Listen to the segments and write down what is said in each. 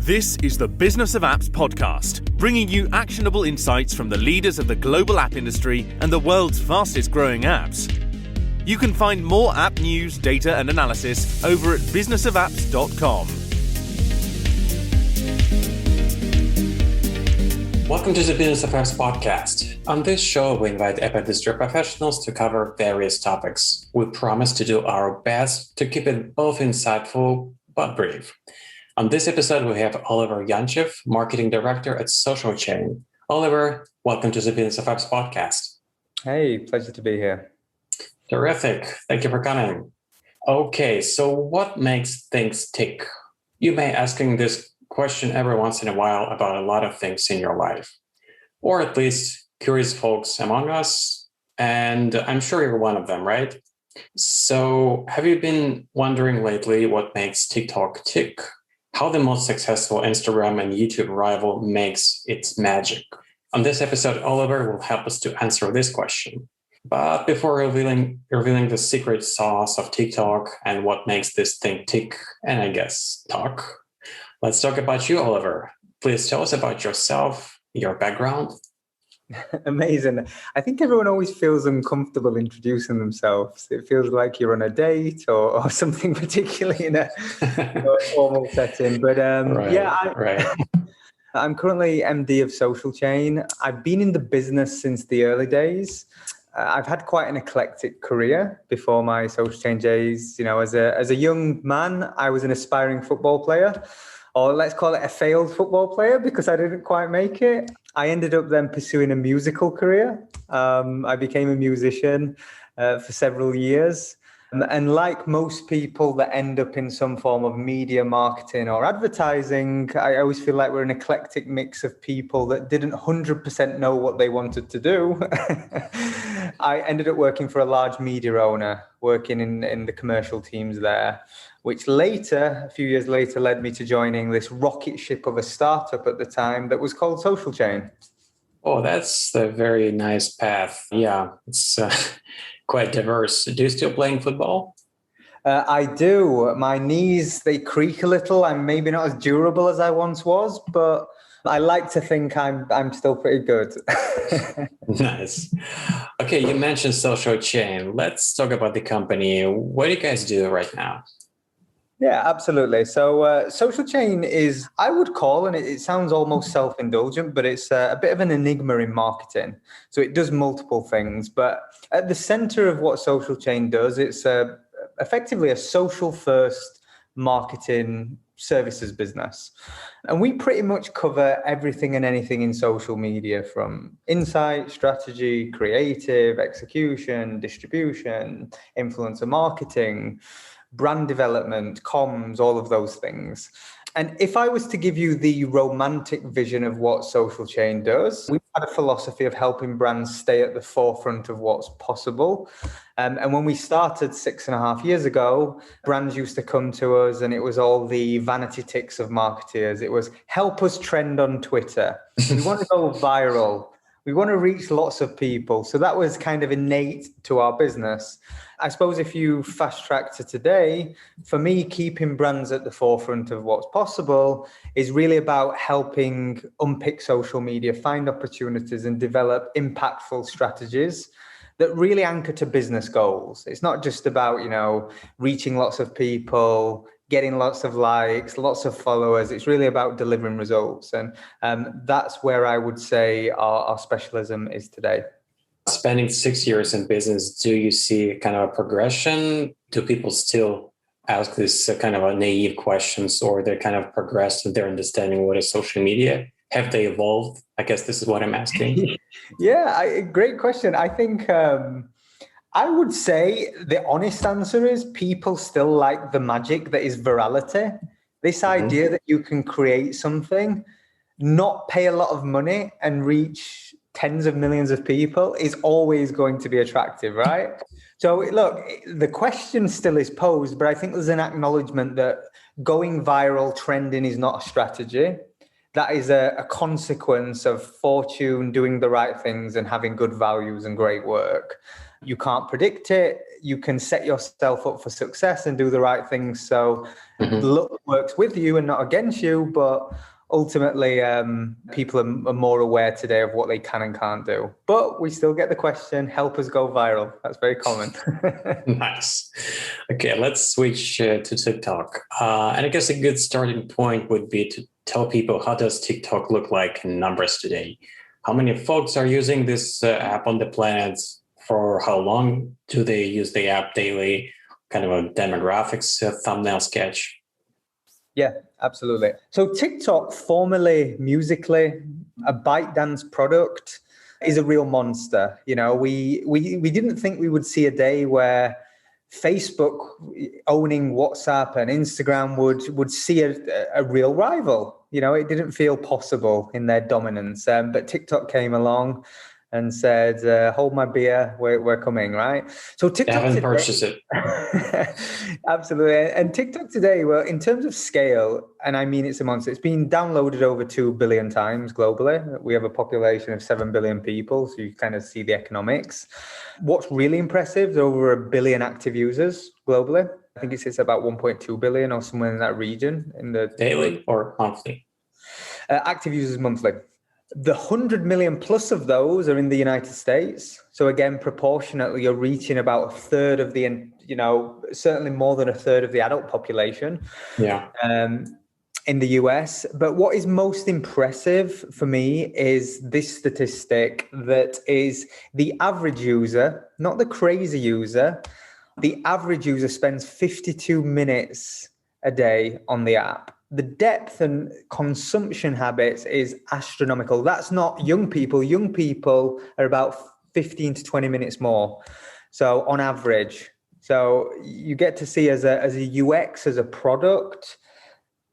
This is the Business of Apps podcast, bringing you actionable insights from the leaders of the global app industry and the world's fastest growing apps. You can find more app news, data and analysis over at businessofapps.com. Welcome to the Business of Apps podcast. On this show, we invite app industry professionals to cover various topics. We promise to do our best to keep it both insightful but brief. On this episode, we have Oliver Yonchev, Marketing Director at Social Chain. Oliver, welcome to the Business of Apps podcast. Hey, pleasure to be here. Terrific. Thank you for coming. Okay, so what makes things tick? You may be asking this question every once in a while about a lot of things in your life, or at least curious folks among us, and I'm sure you're one of them, right? So have you been wondering lately what makes TikTok tick? How the most successful Instagram and YouTube rival makes its magic? On this episode, Oliver will help us to answer this question. But before revealing the secret sauce of TikTok and what makes this thing tick, and I guess talk, let's talk about you, Oliver. Please tell us about yourself, your background. Amazing. I think everyone always feels uncomfortable introducing themselves. It feels like you're on a date or something, particularly in a formal setting. But I'm currently MD of Social Chain. I've been in the business since the early days. I've had quite an eclectic career before my Social Chain days. You know, as a young man, I was an aspiring football player, or let's call it a failed football player, because I didn't quite make it. I ended up then pursuing a musical career. I became a musician for several years. And like most people that end up in some form of media marketing or advertising, I always feel like we're an eclectic mix of people that didn't 100% know what they wanted to do. I ended up working for a large media owner, working in the commercial teams there, which later, a few years later, led me to joining this rocket ship of a startup at the time that was called Social Chain. Oh, that's a very nice path. Yeah, it's quite diverse. Do you still playing football? I do. My knees, they creak a little. I'm maybe not as durable as I once was, but I like to think I'm still pretty good. Nice. Okay, you mentioned Social Chain. Let's talk about the company. What do you guys do right now? Yeah, absolutely. So Social Chain is, I would call, and it sounds almost self-indulgent, but it's a bit of an enigma in marketing. So it does multiple things, but at the center of what Social Chain does, it's effectively a social-first marketing services business. And we pretty much cover everything and anything in social media, from insight, strategy, creative, execution, distribution, influencer marketing, brand development, comms, all of those things. And if I was to give you the romantic vision of what Social Chain does, we've had a philosophy of helping brands stay at the forefront of what's possible. And when we started 6.5 years ago, brands used to come to us and it was all the vanity ticks of marketers. It was, help us trend on Twitter. We want to go viral. We want to reach lots of people. So that was kind of innate to our business. I suppose if you fast track to today, for me, keeping brands at the forefront of what's possible is really about helping unpick social media, find opportunities and develop impactful strategies that really anchor to business goals. It's not just about, reaching lots of people, getting lots of likes, lots of followers. It's really about delivering results. And that's where I would say our specialism is today. Spending 6 years in business, do you see kind of a progression? Do people still ask this kind of a naive questions, or they kind of progressed in their understanding what is social media? Have they evolved? I guess this is what I'm asking. Yeah, great question. I think I would say the honest answer is people still like the magic that is virality. This idea that you can create something, not pay a lot of money and reach tens of millions of people is always going to be attractive, right? So look, the question still is posed, but I think there's an acknowledgement that going viral, trending is not a strategy. That is a consequence of fortune, doing the right things and having good values and great work. You can't predict it. you can set yourself up for success and do the right things. So Mhm. luck works with you and not against you, but ultimately people are more aware today of what they can and can't do. But we still get the question, help us go viral. That's very common. Nice. Okay, let's switch to TikTok. And I guess a good starting point would be to tell people, how does TikTok look like in numbers today? How many folks are using this app on the planet? For how long do they use the app daily? Kind of a demographics thumbnail sketch. Yeah, absolutely. So TikTok, formerly Musically, a ByteDance product, is a real monster. You know, we didn't think we would see a day where Facebook owning WhatsApp and Instagram would see a real rival. You know, it didn't feel possible in their dominance. But TikTok came along and said, hold my beer, we're coming, right? So They TikTok haven't today, purchased it. absolutely. And TikTok today, well, in terms of scale, and I mean it's a monster, it's been downloaded over 2 billion times globally. We have a population of 7 billion people, so you kind of see the economics. What's really impressive, there are over 1 billion active users globally. I think it sits about 1.2 billion or somewhere in that region. In the Daily or monthly? Active users monthly. The 100 million plus of those are in the United States. So again, proportionately, you're reaching about a third of the, certainly more than a third of the adult population. Yeah. In the US. But what is most impressive for me is this statistic that is the average user, not the crazy user. The average user spends 52 minutes a day on the app. The depth and consumption habits is astronomical. That's not young people. Young people are about 15 to 20 minutes more. So on average. So you get to see as a UX, as a product,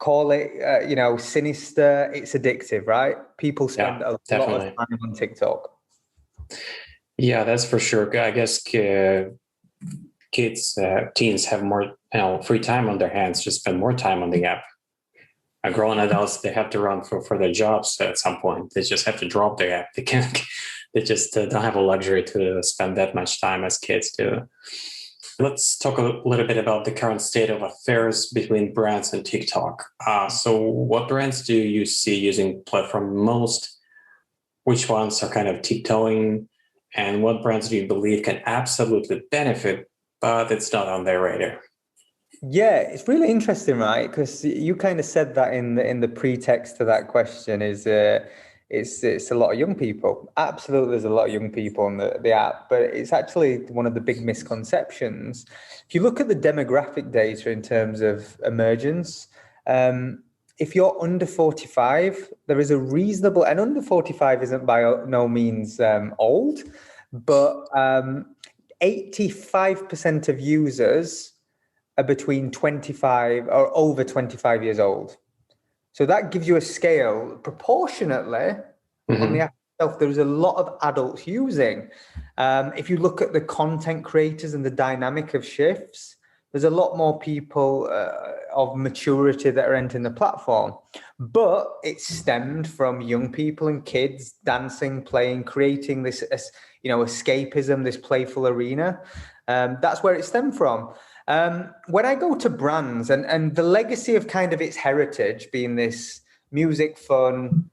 call it, sinister. It's addictive, right? People spend a lot of time on TikTok. Yeah, that's for sure. I guess teens have more free time on their hands, just spend more time on the app. Grown adults, they have to run for their jobs at some point. They just have to drop their app. They just don't have a luxury to spend that much time as kids do. Let's talk a little bit about the current state of affairs between brands and TikTok. So what brands do you see using platform most? Which ones are kind of tiptoeing? And what brands do you believe can absolutely benefit, but it's not on their radar? Yeah, it's really interesting, right? Because you kind of said that in the pretext to that question is it's a lot of young people. Absolutely, there's a lot of young people on the app, but it's actually one of the big misconceptions. If you look at the demographic data in terms of emergence, if you're under 45, there is a reasonable, and under 45 isn't by no means old, but 85% of users are between 25 or over 25 years old. So that gives you a scale. Proportionately, on the app itself, there's a lot of adults using. If you look at the content creators and the dynamic of shifts, there's a lot more people of maturity that are entering the platform. But it stemmed from young people and kids dancing, playing, creating this, escapism, this playful arena. That's where it stemmed from. When I go to brands and the legacy of kind of its heritage being this music, fun,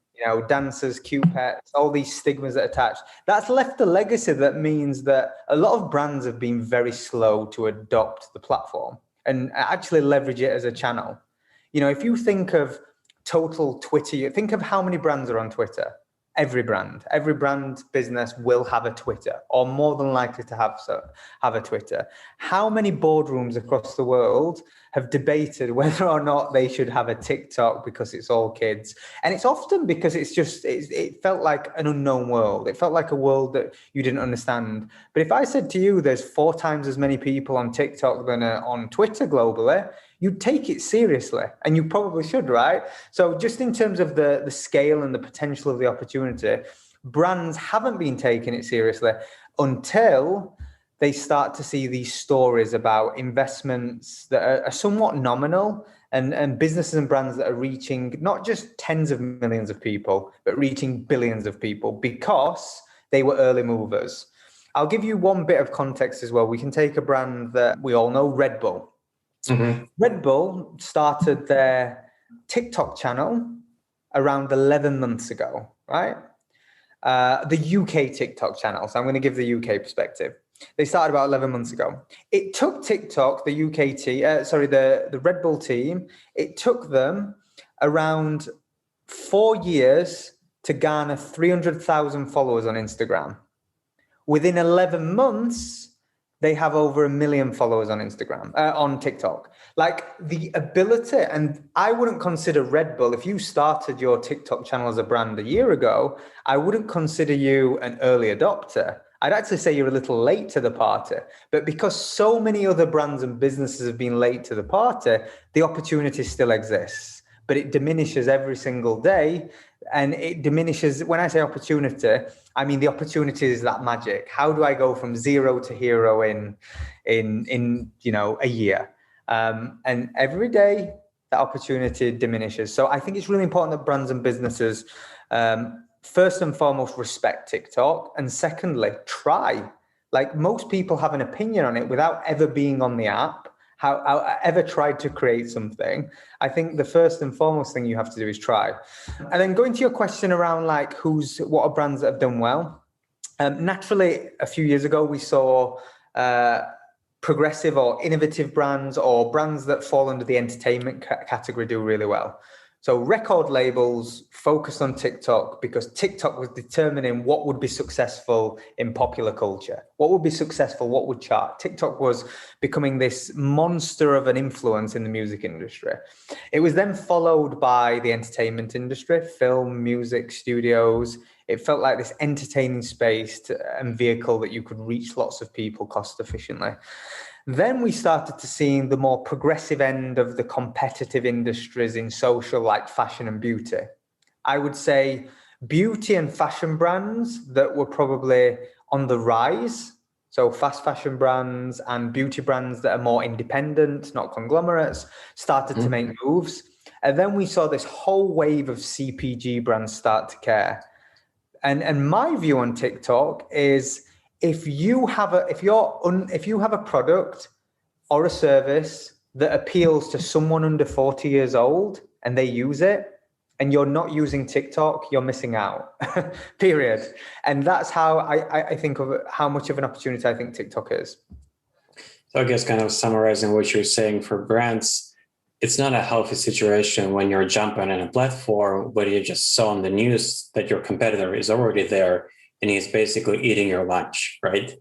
dancers, cute pets, all these stigmas that attach, that's left a legacy that means that a lot of brands have been very slow to adopt the platform and actually leverage it as a channel. If you think of total Twitter, think of how many brands are on Twitter. Every brand business will have a Twitter, or more than likely to have a Twitter. How many boardrooms across the world have debated whether or not they should have a TikTok because it's all kids? And it's often because it felt like an unknown world. It felt like a world that you didn't understand. But if I said to you, there's 4 times as many people on TikTok than on Twitter globally, you'd take it seriously, and you probably should, right? So just in terms of the scale and the potential of the opportunity, brands haven't been taking it seriously until they start to see these stories about investments that are somewhat nominal and businesses and brands that are reaching not just tens of millions of people, but reaching billions of people because they were early movers. I'll give you one bit of context as well. We can take a brand that we all know, Red Bull. Mm-hmm. Red Bull started their TikTok channel around 11 months ago, right? The UK TikTok channel. So I'm going to give the UK perspective. They started about 11 months ago. It took TikTok, the the Red Bull team, it took them around 4 years to garner 300,000 followers on Instagram. Within 11 months, they have over 1 million followers on Instagram, on TikTok. Like the ability, and I wouldn't consider Red Bull, if you started your TikTok channel as a brand a year ago, I wouldn't consider you an early adopter. I'd actually say you're a little late to the party. But because so many other brands and businesses have been late to the party, the opportunity still exists. But it diminishes every single day. And it diminishes, when I say opportunity, I mean the opportunity is that magic. How do I go from zero to hero in a year? And every day that opportunity diminishes. So I think it's really important that brands and businesses first and foremost respect TikTok, and secondly try. Like most people have an opinion on it without ever being on the app, ever tried to create something. I think the first and foremost thing you have to do is try. And then going to your question around like what are brands that have done well? Naturally, a few years ago, we saw progressive or innovative brands or brands that fall under the entertainment category do really well. So record labels focused on TikTok because TikTok was determining what would be successful in popular culture, what would be successful, what would chart. TikTok was becoming this monster of an influence in the music industry. It was then followed by the entertainment industry, film, music, studios. It felt like this entertaining space and vehicle that you could reach lots of people cost efficiently. Then we started to see the more progressive end of the competitive industries in social, like fashion and beauty. I would say beauty and fashion brands that were probably on the rise. So fast fashion brands and beauty brands that are more independent, not conglomerates, started to make moves. And then we saw this whole wave of CPG brands start to care. And my view on TikTok is if you have a product or a service that appeals to someone under 40 years old and they use it and you're not using TikTok, you're missing out, period. And that's how I think of it, how much of an opportunity I think TikTok is. So I guess kind of summarizing what you're saying for brands, it's not a healthy situation when you're jumping on a platform, but you just saw on the news that your competitor is already there and he's basically eating your lunch, right?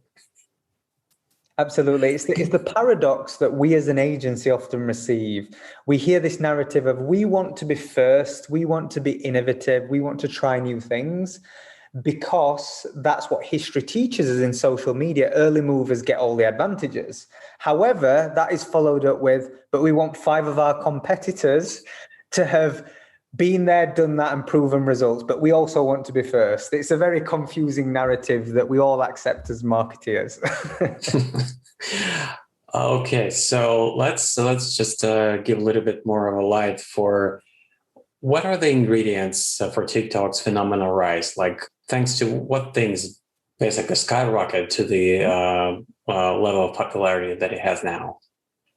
Absolutely. It's the paradox that we as an agency often receive. We hear this narrative of we want to be first, we want to be innovative, we want to try new things, because that's what history teaches us in social media. Early movers get all the advantages. However, that is followed up with, but we want 5 of our competitors to have been there, done that, and proven results, but we also want to be first. It's a very confusing narrative that we all accept as marketeers. Okay, so let's just give a little bit more of a light for what are the ingredients for TikTok's phenomenal rise? Like, thanks to what things basically skyrocket to the level of popularity that it has now?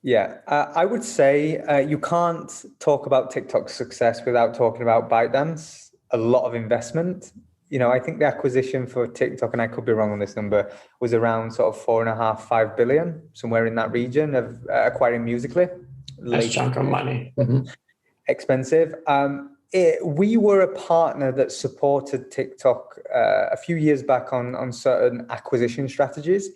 Yeah, I would say you can't talk about TikTok's success without talking about ByteDance. A lot of investment. You know, I think the acquisition for TikTok, and I could be wrong on this number, was around sort of 4.5-5 billion, somewhere in that region of acquiring Musical.ly. That's a chunk of money. Expensive. We were a partner that supported TikTok a few years back on certain acquisition strategies.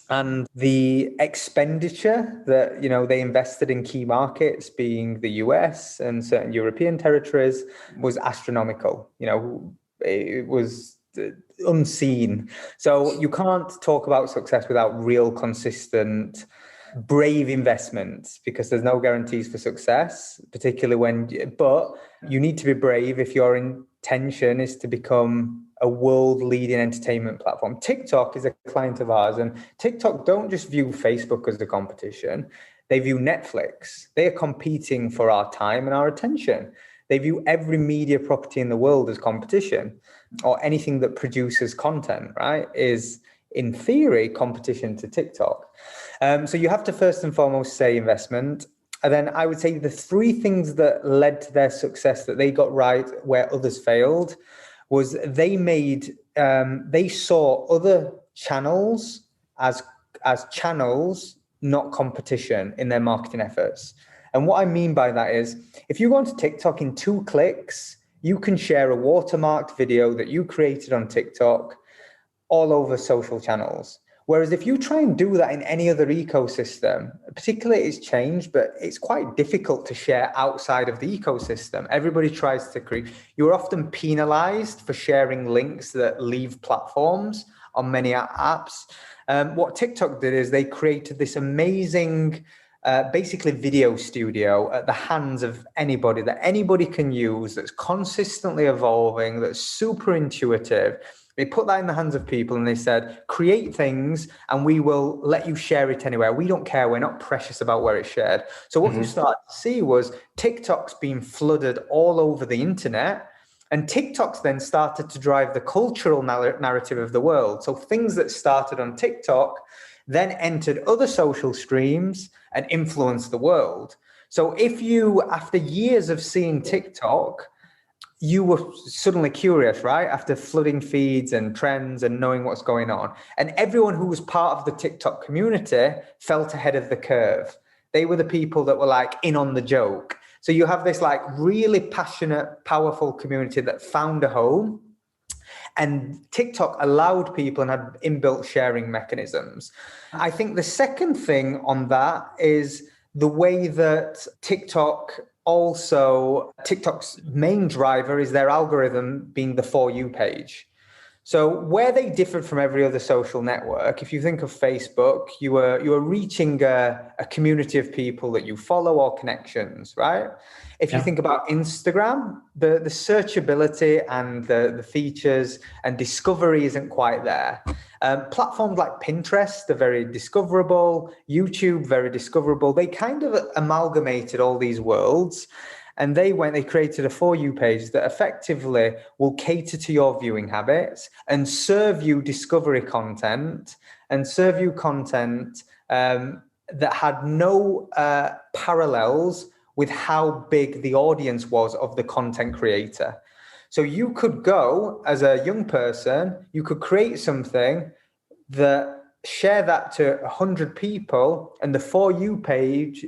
And the expenditure that, they invested in key markets, being the US and certain European territories, was astronomical. It was unseen. So you can't talk about success without real, consistent, brave investments, because there's no guarantees for success, but you need to be brave if your intention is to become a world-leading entertainment platform. TikTok is a client of ours, and TikTok don't just view Facebook as the competition. They view Netflix. They are competing for our time and our attention. They view every media property in the world as competition, or anything that produces content, right, is in theory, competition to TikTok. So you have to first and foremost say investment. And then I would say the three things that led to their success that they got right where others failed was they saw other channels as channels, not competition in their marketing efforts. And what I mean by that is if you go onto TikTok in 2 clicks, you can share a watermarked video that you created on TikTok all over social channels. Whereas if you try and do that in any other ecosystem, particularly it's changed, but it's quite difficult to share outside of the ecosystem. Everybody tries to create. You're often penalized for sharing links that leave platforms on many apps. What TikTok did is they created this amazing, basically video studio at the hands of anybody that anybody can use, that's consistently evolving, that's super intuitive. They put that in the hands of people and they said, create things and we will let you share it anywhere. We don't care. We're not precious about where it's shared. So what you started to see was TikTok's being flooded all over the internet. And TikTok's then started to drive the cultural narrative of the world. So things that started on TikTok then entered other social streams and influenced the world. So if you, after years of seeing TikTok, you were suddenly curious, right? After flooding feeds and trends and knowing what's going on. And everyone who was part of the TikTok community felt ahead of the curve. They were the people that were like in on the joke. So you have this like really passionate, powerful community that found a home. And TikTok allowed people and had inbuilt sharing mechanisms. I think the second thing on that is the way that TikTok's main driver is their algorithm being the For You page. So where they differed from every other social network, if you think of Facebook, you were reaching a community of people that you follow or connections, right? If you think about Instagram, the searchability and the features and discovery isn't quite there. Platforms like Pinterest are very discoverable, YouTube very discoverable. They kind of amalgamated all these worlds. And they created a For You page that effectively will cater to your viewing habits and serve you discovery content and serve you content that had no parallels with how big the audience was of the content creator. So you could go as a young person, you could create something that share that to 100 people, and the For You page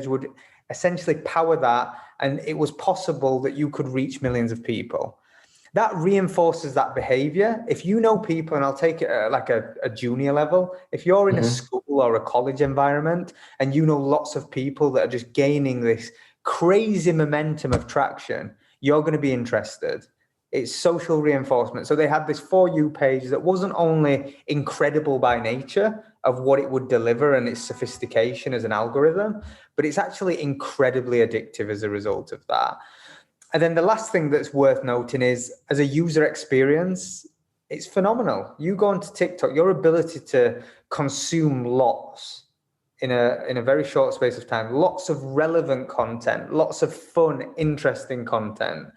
would essentially power that, and it was possible that you could reach millions of people. That reinforces that behavior. If you know people, and I'll take it at like a junior level, if you're in a school or a college environment and you know lots of people that are just gaining this crazy momentum of traction, you're going to be interested. It's social reinforcement. So they had this For You page that wasn't only incredible by nature of what it would deliver and its sophistication as an algorithm, but it's actually incredibly addictive as a result of that. And then the last thing that's worth noting is, as a user experience, it's phenomenal. You go onto TikTok, your ability to consume lots in a very short space of time, lots of relevant content, lots of fun, interesting content.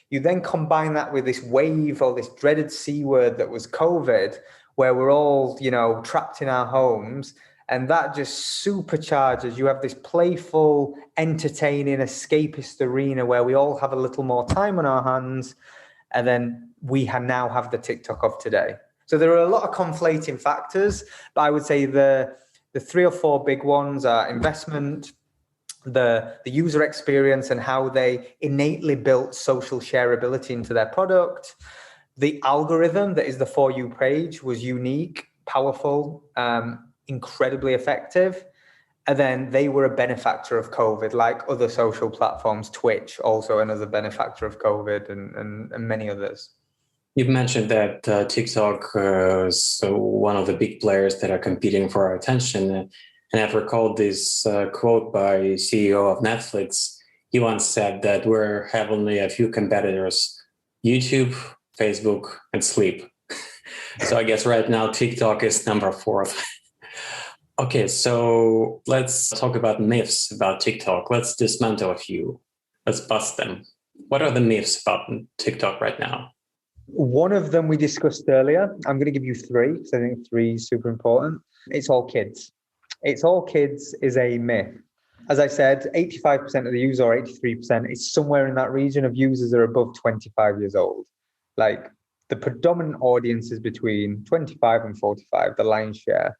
You then combine that with this wave or this dreaded C word that was COVID, where we're all, trapped in our homes. And that just supercharges. You have this playful, entertaining, escapist arena where we all have a little more time on our hands. And then we now have the TikTok of today. So there are a lot of conflating factors, but I would say the 3 or 4 big ones are investment, the user experience and how they innately built social shareability into their product. The algorithm that is the For You page was unique, powerful, incredibly effective. And then they were a benefactor of COVID, like other social platforms, Twitch, also another benefactor of COVID, and many others. You've mentioned that TikTok is one of the big players that are competing for our attention. And I've recalled this quote by CEO of Netflix. He once said that we have only a few competitors: YouTube, Facebook, and sleep. So I guess right now TikTok is number 4. Okay, so let's talk about myths about TikTok. Let's dismantle a few. Let's bust them. What are the myths about TikTok right now? One of them we discussed earlier. I'm going to give you three because I think three is super important. It's all kids. It's all kids is a myth. As I said, 85% of the users or 83%, it's somewhere in that region of users are above 25 years old. Like the predominant audience is between 25 and 45, the lion's share.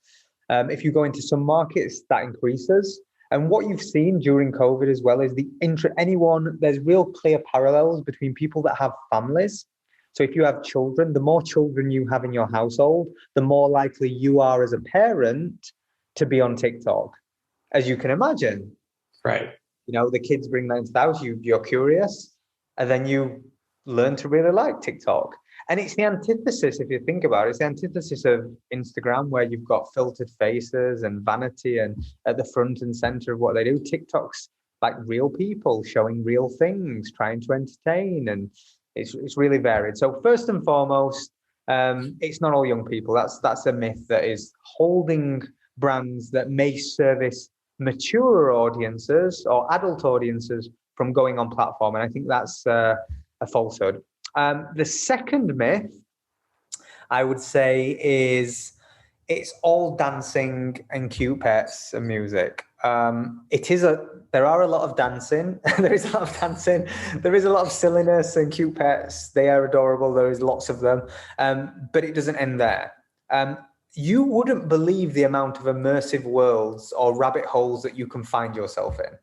If you go into some markets, that increases. And what you've seen during COVID as well is there's real clear parallels between people that have families. So if you have children, the more children you have in your household, the more likely you are as a parent to be on TikTok, as you can imagine. Right. The kids bring that into the house, you're curious, and then you learn to really like TikTok. And it's the antithesis, if you think about it, it's the antithesis of Instagram, where you've got filtered faces and vanity and at the front and center of what they do. TikTok's like real people showing real things, trying to entertain, and it's really varied. So first and foremost, it's not all young people. That's a myth that is holding brands that may service mature audiences or adult audiences from going on platform. And I think that's a falsehood. The second myth, I would say, is it's all dancing and cute pets and music. There are a lot of dancing. There is a lot of dancing. There is a lot of silliness and cute pets. They are adorable. There is lots of them. But it doesn't end there. You wouldn't believe the amount of immersive worlds or rabbit holes that you can find yourself in.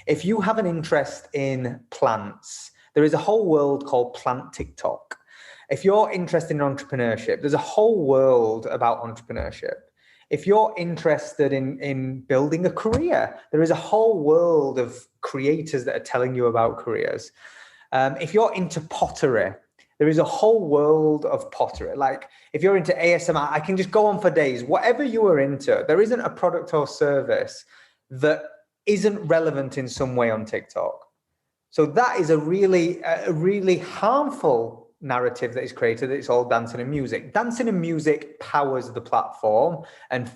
If you have an interest in plants, there is a whole world called Plant TikTok. If you're interested in entrepreneurship, there's a whole world about entrepreneurship. If you're interested in building a career, there is a whole world of creators that are telling you about careers. If you're into pottery, there is a whole world of pottery. Like if you're into ASMR, I can just go on for days. Whatever you are into, there isn't a product or service that isn't relevant in some way on TikTok. So that is a really harmful narrative that is created. It's all dancing and music. Dancing and music powers the platform and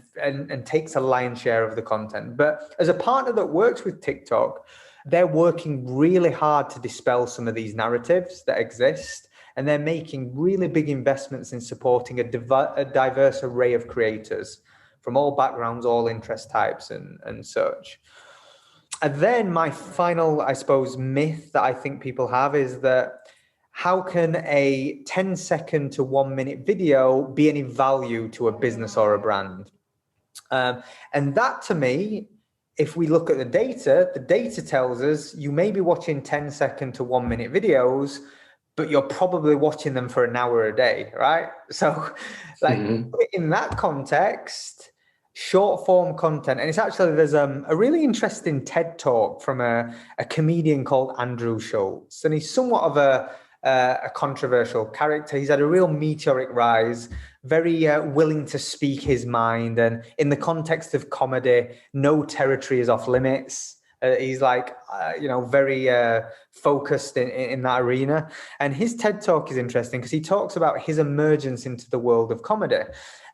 takes a lion's share of the content. But as a partner that works with TikTok, they're working really hard to dispel some of these narratives that exist. And they're making really big investments in supporting a diverse array of creators from all backgrounds, all interest types and such. And then my final, I suppose, myth that I think people have is that how can a 10-second to 1-minute video be any value to a business or a brand? And that, to me, if we look at the data tells us you may be watching 10-second to 1-minute videos, but you're probably watching them for an hour a day, right? So in that context, short form content, and it's actually, there's a really interesting TED talk from a comedian called Andrew Schulz, and he's somewhat of a controversial character. He's had a real meteoric rise, very willing to speak his mind, and in the context of comedy, no territory is off limits. He's like, very focused in that arena. And his TED Talk is interesting because he talks about his emergence into the world of comedy.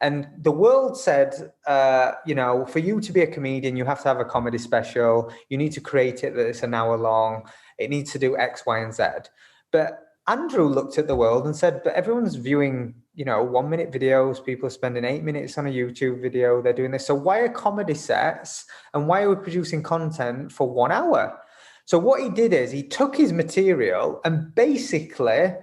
And the world said, for you to be a comedian, you have to have a comedy special. You need to create it that it's an hour long. It needs to do X, Y, and Z. But Andrew looked at the world and said, but everyone's viewing, 1-minute videos. People are spending 8 minutes on a YouTube video. They're doing this. So why are comedy sets and why are we producing content for 1 hour? So what he did is he took his material and basically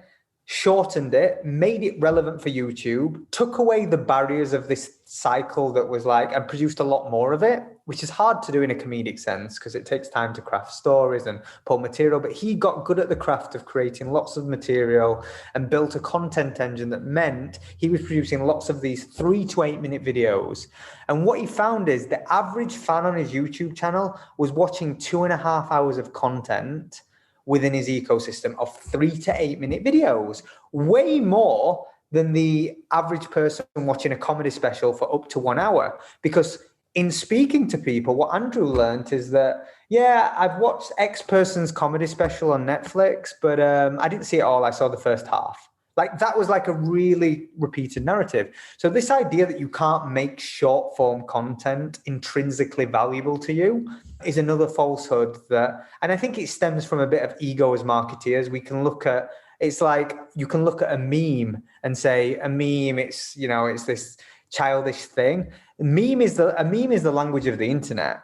shortened it, made it relevant for YouTube, took away the barriers of this cycle that was and produced a lot more of it, which is hard to do in a comedic sense because it takes time to craft stories and pull material. But he got good at the craft of creating lots of material and built a content engine that meant he was producing lots of these 3 to 8 minute videos. And what he found is the average fan on his YouTube channel was watching 2.5 hours of content within his ecosystem of 3 to 8 minute videos, way more than the average person watching a comedy special for up to 1 hour. Because in speaking to people, what Andrew learned is that, I've watched X person's comedy special on Netflix, but I didn't see it all. I saw the first half. That was a really repeated narrative. So this idea that you can't make short form content intrinsically valuable to you is another falsehood and I think it stems from a bit of ego as marketeers. We can look at It's like you can look at a meme and say a meme, it's, you know, it's this childish thing. A meme is the language of the internet.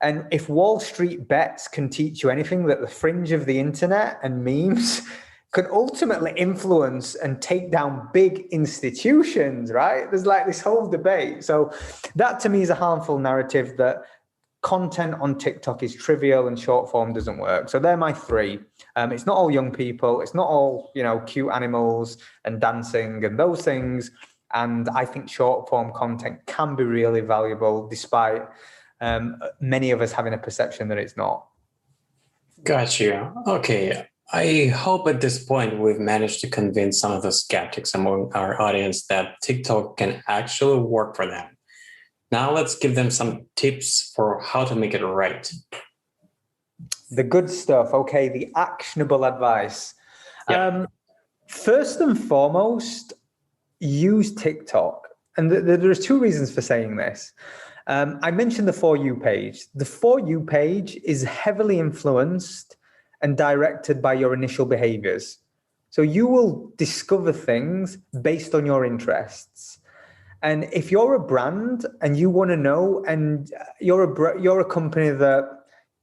And if Wall Street bets can teach you anything, that the fringe of the internet and memes can ultimately influence and take down big institutions, right? There's like this whole debate. So that to me is a harmful narrative, that content on TikTok is trivial and short form doesn't work. So they're my three. It's not all young people. It's not all, you know, cute animals and dancing and those things. And I think short form content can be really valuable, despite many of us having a perception that it's not. Got you. Okay. I hope at this point we've managed to convince some of the skeptics among our audience that TikTok can actually work for them. Now let's give them some tips for how to make it right. The good stuff. Okay, the actionable advice. Yeah. First and foremost, use TikTok. And there's two reasons for saying this. I mentioned the For You page. The For You page is heavily influenced and directed by your initial behaviors. So you will discover things based on your interests. And if you're a brand and you want to know, and you're a company that,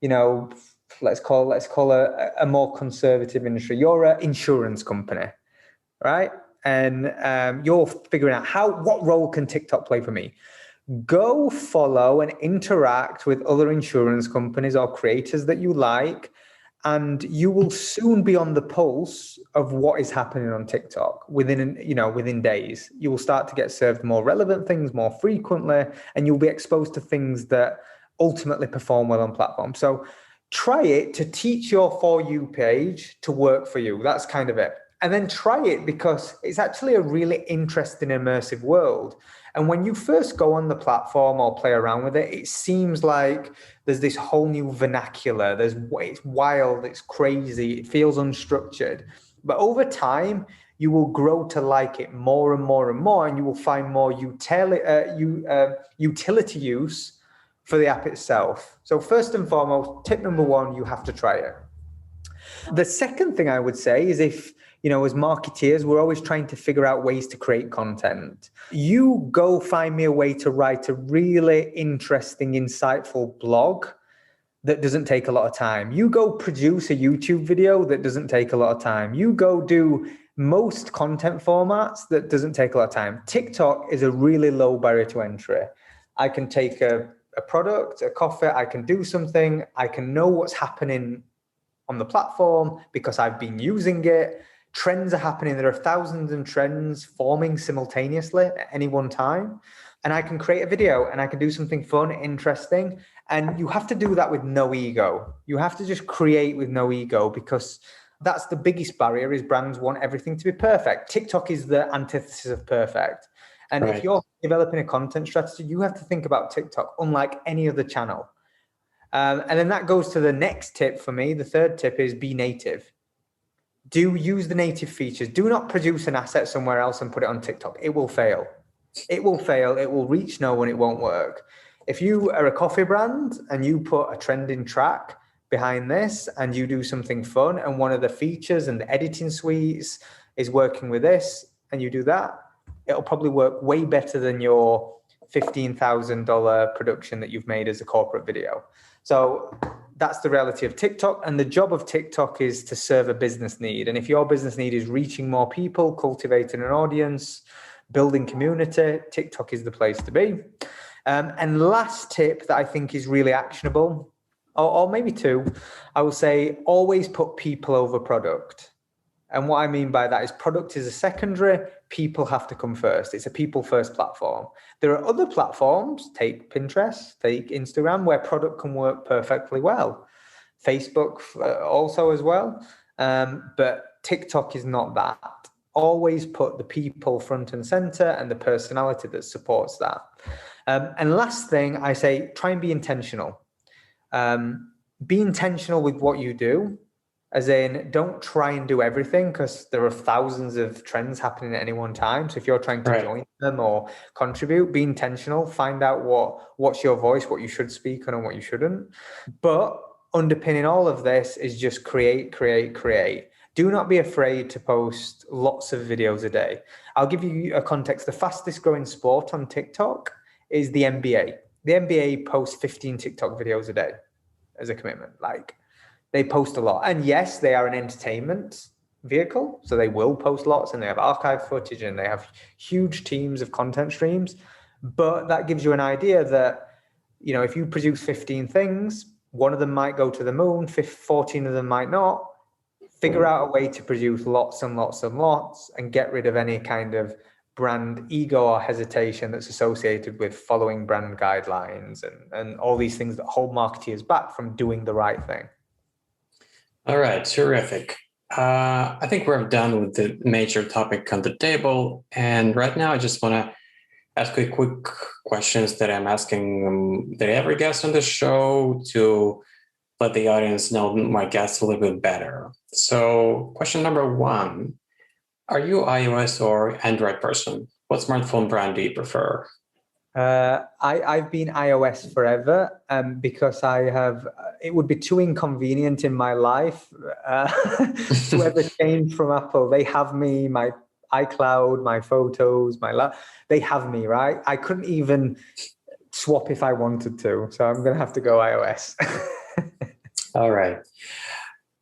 you know, let's call a more conservative industry. You're an insurance company, right? And you're figuring out what role can TikTok play for me? Go follow and interact with other insurance companies or creators that you like, and you will soon be on the pulse of what is happening on TikTok within days. You will start to get served more relevant things more frequently, and you'll be exposed to things that ultimately perform well on platforms. So try it to teach your For You page to work for you. That's kind of it. And then try it because it's actually a really interesting, immersive world. And when you first go on the platform or play around with it, it seems like there's this whole new vernacular. It's wild, it's crazy, it feels unstructured. But over time, you will grow to like it more and more and more, and you will find more utility use for the app itself. So first and foremost, tip number one, you have to try it. The second thing I would say is, if, you know, as marketeers, we're always trying to figure out ways to create content. You go find me a way to write a really interesting, insightful blog that doesn't take a lot of time. You go produce a YouTube video that doesn't take a lot of time. You go do most content formats that doesn't take a lot of time. TikTok is a really low barrier to entry. I can take a product, a coffee, I can do something, I can know what's happening on the platform because I've been using it. Trends are happening. There are thousands of trends forming simultaneously at any one time. And I can create a video and I can do something fun, interesting. And you have to do that with no ego. You have to just create with no ego, because that's the biggest barrier, is brands want everything to be perfect. TikTok is the antithesis of perfect. And Right. If you're developing a content strategy, you have to think about TikTok unlike any other channel. And then that goes to the next tip for me. The third tip is be native. Do use the native features. Do not produce an asset somewhere else and put it on TikTok. It will fail. It will fail. It will reach no one. It won't work. If you are a coffee brand and you put a trending track behind this and you do something fun, and one of the features and the editing suites is working with this, and you do that, it'll probably work way better than your $15,000 production that you've made as a corporate video. So that's the reality of TikTok. And the job of TikTok is to serve a business need. And if your business need is reaching more people, cultivating an audience, building community, TikTok is the place to be. And last tip that I think is really actionable, or maybe two, I will say always put people over product. And what I mean by that is product is a secondary, people have to come first. It's a people first platform. There are other platforms, take Pinterest, take Instagram, where product can work perfectly well. Facebook also as well. But TikTok is not that. Always put the people front and center and the personality that supports that. And last thing I say, try and be intentional. Be intentional with what you do. As in, don't try and do everything, because there are thousands of trends happening at any one time. So if you're trying to join them or contribute, be intentional. Find out what's your voice, what you should speak on and what you shouldn't. But underpinning all of this is just create. Do not be afraid to post lots of videos a day. I'll give you a context. The fastest growing sport on TikTok is the NBA. The NBA posts 15 TikTok videos a day as a commitment. Like, they post a lot. And yes, they are an entertainment vehicle. So they will post lots, and they have archive footage, and they have huge teams of content streams. But that gives you an idea that, you know, if you produce 15 things, one of them might go to the moon, 14 of them might not. Figure out a way to produce lots and lots and lots, and get rid of any kind of brand ego or hesitation that's associated with following brand guidelines and all these things that hold marketeers back from doing the right thing. All right, terrific. I think we're done with the major topic on the table. And right now, I just want to ask you quick questions that I'm asking that every guest on the show to let the audience know my guests a little bit better. So question number one, are you iOS or Android person? What smartphone brand do you prefer? I've been iOS forever, because it would be too inconvenient in my life to ever change from Apple. They have me, my iCloud, my photos, they have me, right? I couldn't even swap if I wanted to. So I'm going to have to go iOS. All right.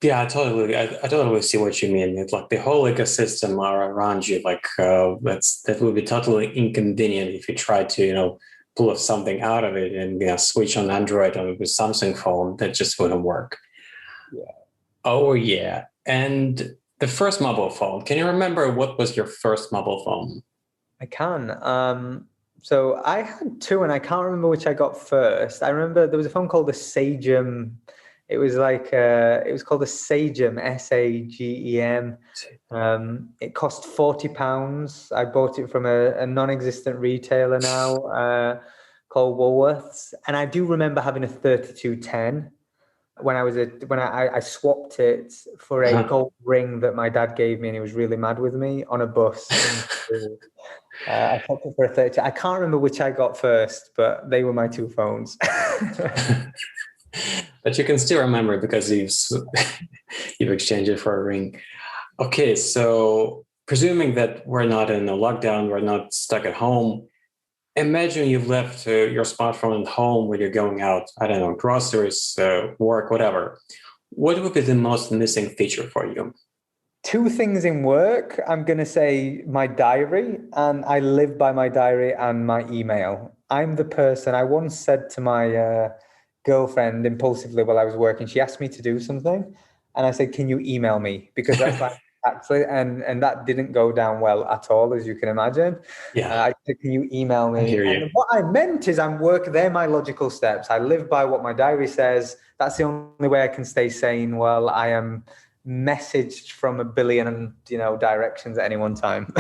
Yeah, I totally see what you mean. It's like the whole ecosystem around you, like that would be totally inconvenient if you try to, pull something out of it and switch on Android or with Samsung phone. That just wouldn't work. Yeah. Oh yeah. And the first mobile phone. Can you remember what was your first mobile phone? I can. So I had two, and I can't remember which I got first. I remember there was a phone called the Sagem. It was called the Sagem, Sagem. It cost £40. I bought it from a non-existent retailer now called Woolworths. And I do remember having a 3210 when I swapped it for a gold ring that my dad gave me, and he was really mad with me on a bus. I swapped it for a 32. I can't remember which I got first, but they were my two phones. But you can still remember it because you've exchanged it for a ring. Okay, so presuming that we're not in a lockdown, we're not stuck at home, imagine you've left your smartphone at home when you're going out, I don't know, groceries, work, whatever. What would be the most missing feature for you? Two things in work. I'm going to say my diary, and I live by my diary and my email. I'm the person, I once said to my girlfriend impulsively while I was working, she asked me to do something, and I said, can you email me? Because that's like actually, and that didn't go down well at all, as you can imagine. Yeah. I said, can you email me? I hear you. And what I meant is they're my logical steps. I live by what my diary says. That's the only way I can stay sane while I am messaged from a billion, directions at any one time.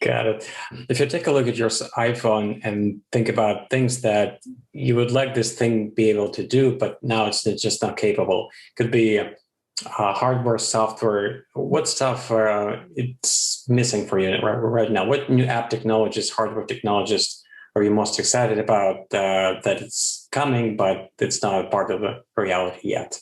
Got it. If you take a look at your iPhone and think about things that you would like this thing be able to do, but now it's just not capable. Could be hardware, software. What stuff it's missing for you right now? What new app technologies, hardware technologies are you most excited about that it's coming, but it's not a part of the reality yet?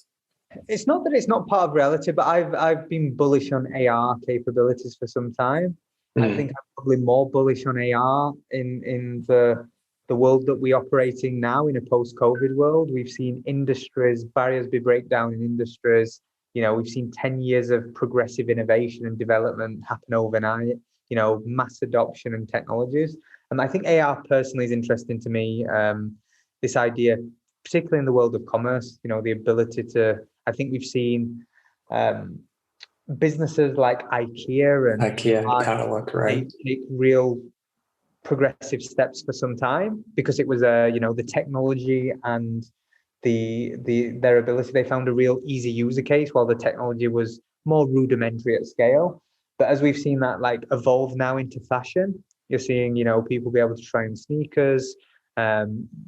It's not that it's not part of reality, but I've been bullish on AR capabilities for some time. I think I'm probably more bullish on AR in the world that we're operating now, in a post-COVID world. We've seen barriers be break down in industries. We've seen 10 years of progressive innovation and development happen overnight, mass adoption and technologies. And I think AR personally is interesting to me. This idea, particularly in the world of commerce, the ability to, I think we've seen businesses like IKEA catalog, right? Take real progressive steps for some time, because it was the technology and their ability. They found a real easy user case while the technology was more rudimentary at scale. But as we've seen that evolve now into fashion, you're seeing people be able to try on sneakers.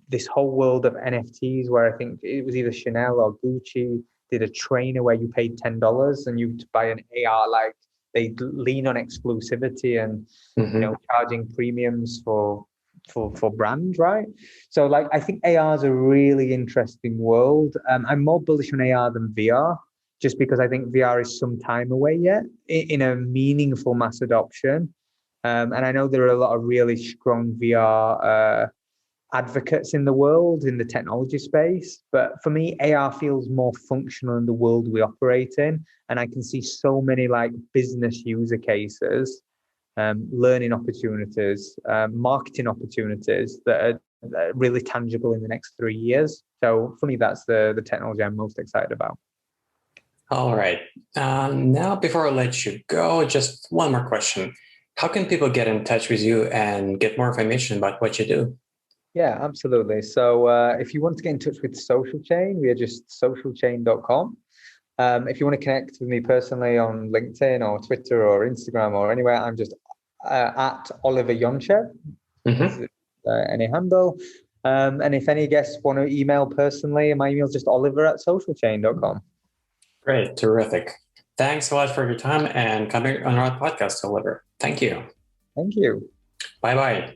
This whole world of NFTs, where I think it was either Chanel or Gucci did a trainer where you paid $10 and you buy an AR. They lean on exclusivity and charging premiums for brands, right? So I think AR is a really interesting world. I'm more bullish on AR than VR. just because I think VR is some time away yet in a meaningful mass adoption. And I know there are a lot of really strong VR advocates in the world, in the technology space. But for me, AR feels more functional in the world we operate in. And I can see so many like business user cases, learning opportunities, marketing opportunities that are really tangible in the next 3 years. So for me, that's the technology I'm most excited about. All right. Now, before I let you go, just one more question. How can people get in touch with you and get more information about what you do? Yeah, absolutely. So if you want to get in touch with Social Chain, we are just socialchain.com. If you want to connect with me personally on LinkedIn or Twitter or Instagram or anywhere, I'm just at Oliver Yonchev. Any handle. And if any guests want to email personally, my email is just oliver@socialchain.com. Great. Terrific. Thanks a lot for your time and coming on our podcast, Oliver. Thank you. Thank you. Bye-bye.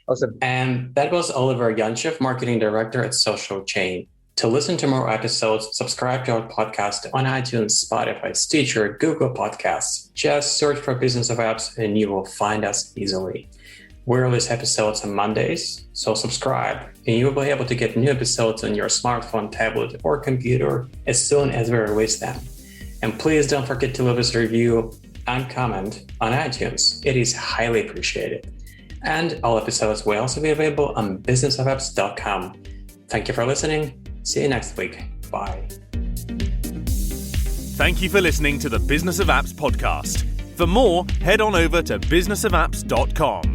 Awesome. And that was Oliver Yonchev, Marketing Director at Social Chain. To listen to more episodes, subscribe to our podcast on iTunes, Spotify, Stitcher, Google Podcasts. Just search for Business of Apps and you will find us easily. We release episodes on Mondays, so subscribe and you will be able to get new episodes on your smartphone, tablet, or computer as soon as we release them. And please don't forget to leave us a review and comment on iTunes. It is highly appreciated. And all episodes will also be available on businessofapps.com. Thank you for listening. See you next week. Bye. Thank you for listening to the Business of Apps podcast. For more, head on over to businessofapps.com.